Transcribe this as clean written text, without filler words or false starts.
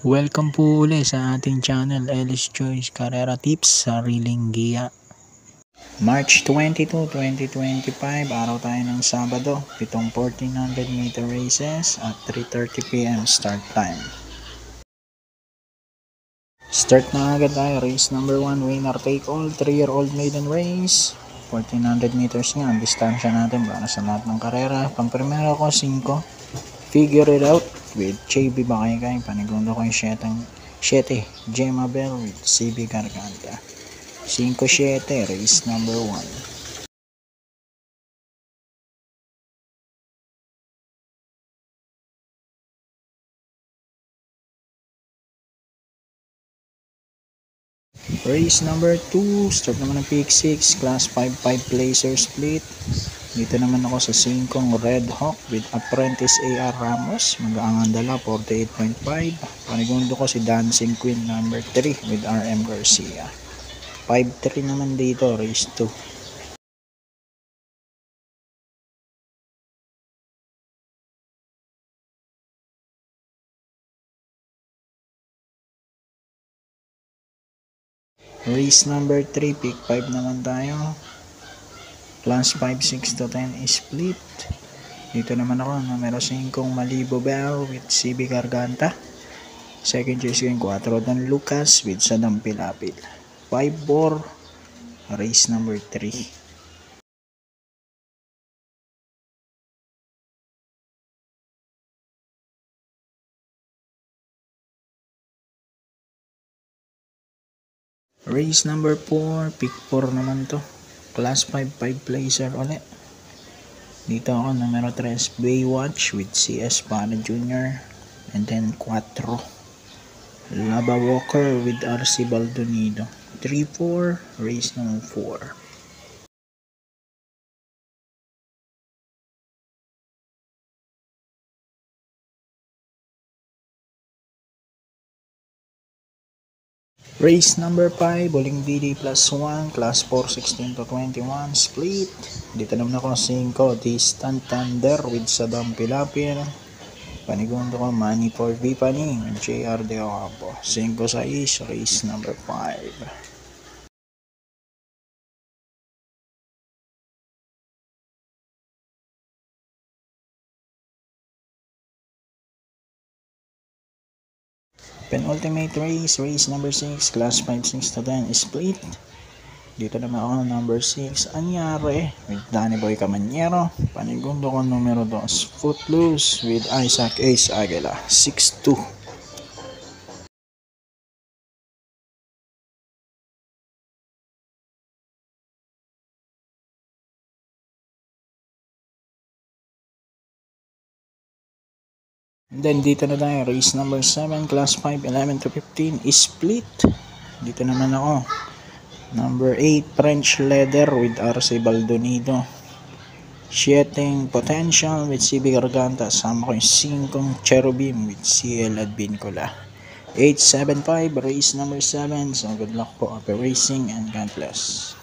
Welcome po uli sa ating channel, Ellis Choice Carrera Tips, Sariling Giya. March 22, 2025, araw tayo ng Sabado, pitong 1400 meter races at 3:30 PM start time. Start na agad tayo, race number 1, winner take all, 3-year-old maiden race. 1400 meters nga ang distansya natin para sa lahat ng karera. Pang-primero ko 5, Figure It Out with JB Bakaykay. Panigundo ko yung 7, Gemma Bell with CB Garganta. 5-7, race number 1. Race number 2, start naman ng pick 6, class 5 placer split. Dito naman ako sa 5 Red Hawk with Apprentice AR Ramos. Mag-aangan dala 48.5. Panigundo ko si Dancing Queen number 3 with RM Garcia. 5-3 naman dito, race 2. Race number 3, pick 5 naman tayo. Class 5, 6 to 10 split. Dito naman ako, numero 5 Malibu Bell with CB Garganta. Second choice ko yung 4 Don Lucas with Sadam Pilapil. 5-4, race number 3. Race number 4, pick 4 naman to. Class 5 placer ulit. Dito ako, numero 3 Baywatch with CS Pana Jr. And then 4 Lava Walker with RC Baldonido. 3-4, race number 4. Race number 5, Boling BD plus 1, class 4, 16 to 21, split. Dito naman ako 5, Distant Thunder with Sadam Pilapil. Panigundo ko Money for Vipani with JR De Ocampo. 5-6, race number 5. Penultimate race, race number 6, class 5, 6 to 10, split. Dito naman ako number 6, Anyare with Danny Boy Camanyero. Panigundo ko numero 2, Footloose with Isaac Ace Aguila. 6-2. And then dito na tayo, race number 7, class 5, 11 to 15, split. Dito naman ako, number 8, French Leather with RC Baldonido. 7 Potential with CB Garganta. Sama ko yung 5 Cherubim with CL Advincula. 8-7-5, race number 7. So good luck po, happy racing and God bless.